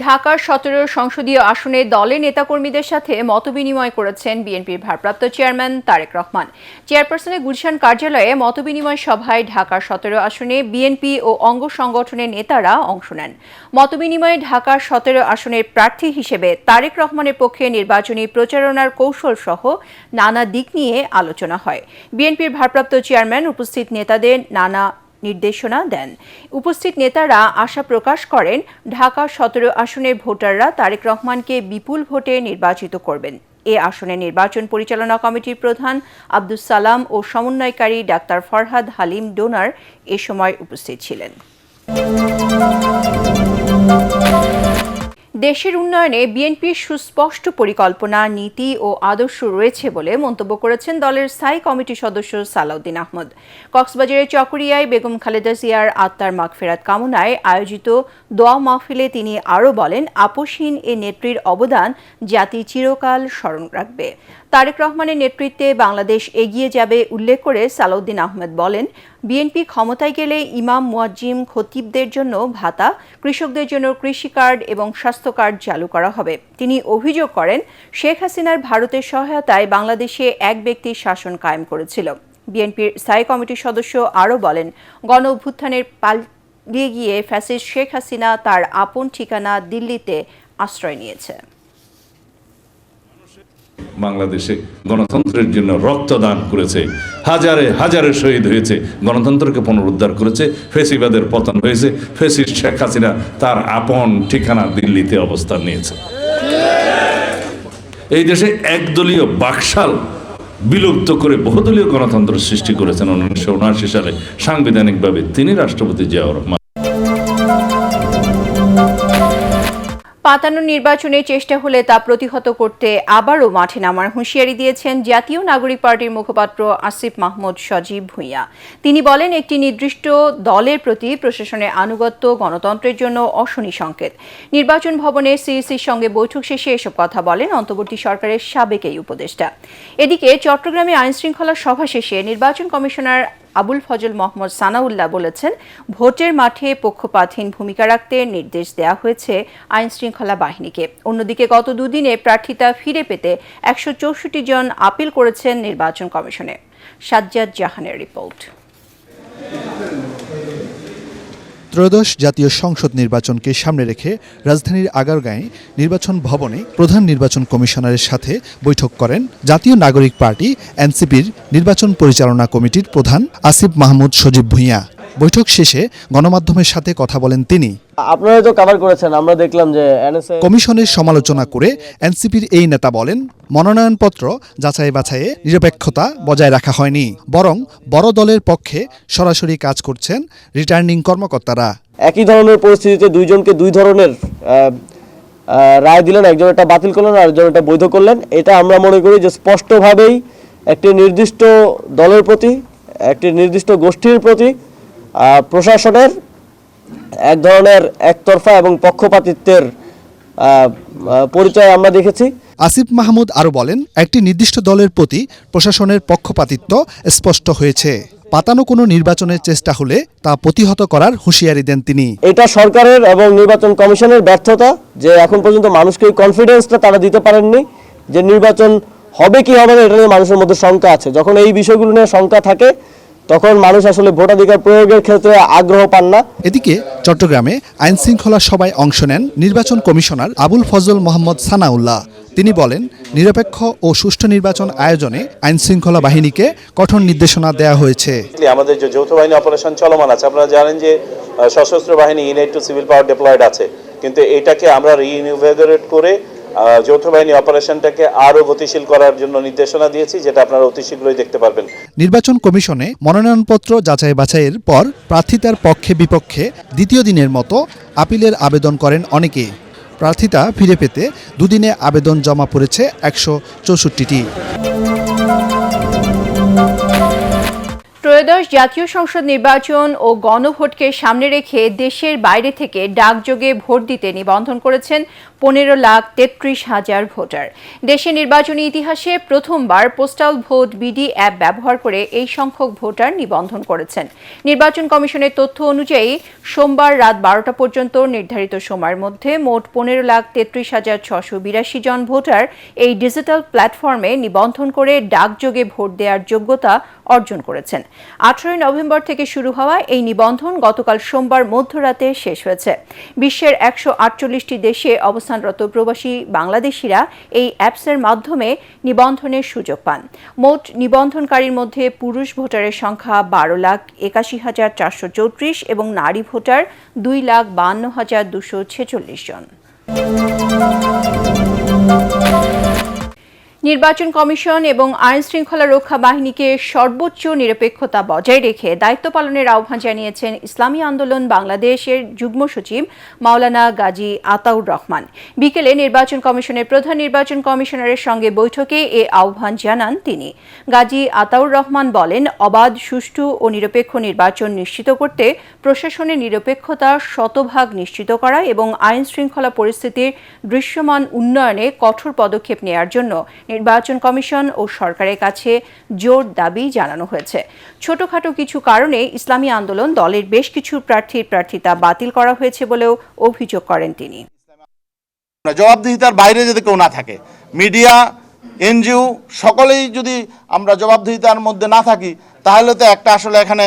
ঢাকার ১৭ সংসদীয় আসনে দলের নেতাকর্মীদের সাথে মতবিনিময় করেছেন বিএনপির ভারপ্রাপ্ত চেয়ারম্যান তারেক রহমান। চেয়ারপারসনের গুলশান কার্যালয়ে মতবিনিময় সভায় ঢাকার ১৭ আসনে বিএনপি ও অঙ্গ সংগঠনের নেতারা অংশ নেন। মতবিনিময়ে ঢাকার ১৭ আসনের প্রার্থী হিসেবে তারেক রহমানের পক্ষে নির্বাচনী প্রচারণার কৌশল সহ নানা দিক নিয়ে আলোচনা হয়। বিএনপির ভারপ্রাপ্ত চেয়ারম্যান উপস্থিত নেতাদের নানা নির্দেশনা দেন। উপস্থিত নেতারা আশা প্রকাশ করেন ঢাকা ১৭ আসনের ভোটাররা তারেক রহমানকে বিপুল ভোটে নির্বাচিত করবেন। এ আসনে নির্বাচন পরিচালনা কমিটির প্রধান আব্দুস সালাম ও সমন্বয়কারী ডাক্তার ফরহাদ হালিম ডোনার এ সময় উপস্থিত ছিলেন। দেশের উন্নয়নে বিএনপির সুস্পষ্ট পরিকল্পনা, নীতি ও আদর্শ রয়েছে বলে মন্তব্য করেছেন দলের স্থায়ী কমিটির সদস্য সালাউদ্দিন আহমদ। কক্সবাজারের চকরিয়ায় বেগম খালেদা জিয়ার আত্মার মাগফিরাত কামনায় আয়োজিত দোয়া মাহফিলে তিনি আরও বলেন, আপসহীন এ নেত্রীর অবদান জাতি চিরকাল স্মরণ রাখবে। তারেক রহমানের নেতৃত্বে বাংলাদেশ এগিয়ে যাবে উল্লেখ করে সালাউদ্দিন আহমেদ বলেন, বিএনপি ক্ষমতায় গেলে ইমাম, মুয়াজ্জিম, খতিবদের জন্য ভাতা, কৃষকদের জন্য কৃষি কার্ড এবং স্বাস্থ্য কার্ড চালু করা হবে। তিনি অভিযোগ করেন, শেখ হাসিনার ভারতের সহায়তায় বাংলাদেশে এক ব্যক্তির শাসন কায়েম করেছিল। বিএনপির স্থায়ী কমিটির সদস্য আরও বলেন, গণ অভ্যুত্থানের পালিয়ে গিয়ে ফ্যাসিস্ট শেখ হাসিনা তার আপন ঠিকানা দিল্লিতে আশ্রয় নিয়েছে। বাংলাদেশে গণতন্ত্রের জন্য রক্তদান করেছে, হাজারে হাজারে শহীদ হয়েছে, গণতন্ত্রকে পুনরুদ্ধার করেছে, ফেসিবাদের পতন হয়েছে, ফেসিস্ট শেখ হাসিনা তার আপন ঠিকানা দিল্লিতে অবস্থান নিয়েছে। এই দেশে একদলীয় বাকশাল বিলুপ্ত করে বহুদলীয় গণতন্ত্র সৃষ্টি করেছেন 1979 সালে সাংবিধানিকভাবে তিনি রাষ্ট্রপতি জিয়াউর রহমান। পাতানো নির্বাচনের চেষ্টা হলে তা প্রতিহত করতে আবারও মাঠে নামার হুঁশিয়ারি দিয়েছেন জাতীয় নাগরিক পার্টির মুখপাত্র আসিফ মাহমুদ সজীব ভুঁইয়া। তিনি বলেন, একটি নির্দিষ্ট দলের প্রতি প্রশাসনের আনুগত্য গণতন্ত্রের জন্য অশনি সংকেত। নির্বাচন ভবনে সিইসির সঙ্গে বৈঠক শেষে এসব কথা বলেন অন্তর্বর্তী সরকারের সাবেক এই উপদেষ্টা। এদিকে চট্টগ্রামে আইনশৃঙ্খলা সভা শেষে নির্বাচন কমিশনার আবুল ফজল মোহাম্মদ সানাউল্লাহ বলেছেন, ভোটের মাঠে পক্ষপাতহীন ভূমিকা রাখতে নির্দেশ দেওয়া হয়েছে আইনশৃঙ্খলা বাহিনীকে। অন্যদিকে গত দুদিনে প্রার্থিতা ফিরে পেতে ১৬৪ জন আপিল করেছেন নির্বাচন কমিশনে। সাজ্জাদ জাহানের রিপোর্ট। ত্রয়োদশ জাতীয় সংসদ নির্বাচনকে সামনে রেখে রাজধানীর আগারগাঁয়ে নির্বাচন ভবনে প্রধান নির্বাচন কমিশনারের সাথে বৈঠক করেন জাতীয় নাগরিক পার্টি এনসিপির নির্বাচন পরিচালনা কমিটির প্রধান আসিফ মাহমুদ সজীব ভুঁইয়া। বৈঠক শেষে গণমাধ্যমের সাথে কথা বলেন তিনি। আপনারা তো কভার করেছেন, আমরা দেখলাম যে কমিশনের সমালোচনা করে এনসিপির এই নেতা বলেন, মনোনয়নপত্র যাচাই বাছাইয়ে নিরপেক্ষতা বজায় রাখা হয়নি, বরং বড় দলের পক্ষে সরাসরি কাজ করছেন রিটার্নিং কর্মকর্তারা। একই ধরনের পরিস্থিতিতে দুইজনকে দুই ধরনের রায় দিলেন, একজন এটা বাতিল করলেন আর একজন এটা বৈধ করলেন। এটা আমরা মনে করি যে স্পষ্টভাবেই একটি নির্দিষ্ট দলের প্রতি, একটি নির্দিষ্ট গোষ্ঠীর প্রতি প্রশাসনের এক ধরনের একতরফা এবং পক্ষপাতিত্বের পরিচয় আমরা দেখেছি। আসিফ মাহমুদ আরও বলেন, একটি নির্দিষ্ট দলের প্রতি প্রশাসনের পক্ষপাতিত্ব স্পষ্ট হয়েছে। পাতানো কোনো নির্বাচনের চেষ্টা হলে তা প্রতিহত করার হুঁশিয়ারি দেন তিনি। এটা সরকারের এবং নির্বাচন কমিশনের ব্যর্থতা যে এখন পর্যন্ত মানুষকে কনফিডেন্সটা তারা দিতে পারেননি যে নির্বাচন হবে কি হবে না, এটা নিয়ে মানুষের মধ্যে শঙ্কা আছে। যখন এই বিষয়গুলো নিয়ে শঙ্কা থাকে তখন মানুষ আসলে ভোটাধিকার প্রয়োগের ক্ষেত্রে আগ্রহ পান না। এদিকে চট্টগ্রামে আইনশৃঙ্খলা সভায় অংশ নেন নির্বাচন কমিশনার আবুল ফজল মোহাম্মদ সানাউল্লাহ। তিনি বলেন, নিরপেক্ষ ও সুষ্ঠু নির্বাচন আয়োজনে আইনশৃঙ্খলা বাহিনীকে কঠোর নির্দেশনা দেওয়া হয়েছে। আমাদের যে যৌথ বাহিনী অপারেশন চলমান আছে, আপনারা জানেন যে সশস্ত্র বাহিনী ইউনাইট টু সিভিল পাওয়ার ডিপ্লয়েড আছে, কিন্তু এটাকে আমরা রিইনভিগোরেট করে যৌথ বাহিনী অপারেশনটাকে আরো গতিশীল করার জন্য নির্দেশনা দিয়েছি, যেটা আপনারা অতি শীঘ্রই দেখতে পারবেন। নির্বাচন কমিশনে মনোনয়নপত্র যাচাই বাছাইয়ের পর প্রার্থিতার পক্ষে বিপক্ষে দ্বিতীয় দিনের মতো আপিলের আবেদন করেন অনেকে। প্রার্থিতা ফিরে পেতে দুদিনে আবেদন জমা পড়েছে 164টি। ত্রয়োদশ জাতীয় সংসদ নির্বাচন ও গণভোটকে সামনে রেখে দেশের বাইরে থেকে ডাকযোগে ভোট দিতে নিবন্ধন করেছেন 15,33,000 ভোটার। দেশের নির্বাচনী ইতিহাসে প্রথমবার পোস্টাল ভোট বিডি অ্যাপ ব্যবহার করে এই সংখ্যক ভোটার নিবন্ধন করেছেন। নির্বাচন কমিশনের তথ্য অনুযায়ী সোমবার রাত 12টা পর্যন্ত নির্ধারিত সময়ের মধ্যে মোট 15,33,682 জন ভোটার এই ডিজিটাল প্ল্যাটফর্মে নিবন্ধন করে ডাকযোগে ভোট দেওয়ার যোগ্যতা অর্জন করেছেন। 18 নভেম্বর থেকে শুরু হওয়া এই নিবন্ধন গতকাল সোমবার মধ্যরাতে শেষ হয়েছে। বিশ্বের 148টি দেশে অবস্থানরত প্রবাসী বাংলাদেশিরা এই অ্যাপসের মাধ্যমে নিবন্ধনের সুযোগ পান। মোট নিবন্ধনকারীর মধ্যে পুরুষ ভোটারের সংখ্যা 12,81,434 এবং নারী ভোটার 2,52,246 জন। নির্বাচন কমিশন এবং আইন শৃঙ্খলা রক্ষা বাহিনীকে সর্বোচ্চ নিরপেক্ষতা বজায় রেখে দায়িত্ব পালনের আহ্বান জানিয়েছেন ইসলামী আন্দোলন বাংলাদেশের যুগ্ম সচিব মাওলানা গাজী আতাউর রহমান। বিকেলে নির্বাচন কমিশনের প্রধান নির্বাচন কমিশনারের সঙ্গে বৈঠকে এ আহ্বান জানান তিনি। গাজী আতাউর রহমান বলেন, অবাধ, সুষ্ঠু ও নিরপেক্ষ নির্বাচন নিশ্চিত করতে প্রশাসনের নিরপেক্ষতা শতভাগ নিশ্চিত করা এবং আইন শৃঙ্খলা পরিস্থিতির দৃশ্যমান উন্নয়নে কঠোর পদক্ষেপ নেওয়ার জন্য নির্বাচন কমিশন ও সরকারের কাছে জোর দাবি জানানো হয়েছে। ছোটখাটো কিছু কারণে ইসলামী আন্দোলন দলের বেশ কিছু প্রার্থীর প্রার্থিতা বাতিল করা হয়েছে বলেও অভিযোগ করেন তিনি। জবাবদিহিতার বাইরে যদি কেউ না থাকে, মিডিয়া, এনজিও সকলেই যদি আমরা জবাবদিহিতার মধ্যে না থাকি, তাহলে তো একটা আসলে এখানে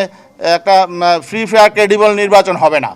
একটা ফ্রি ফেয়ার ক্রেডিবল নির্বাচন হবে না।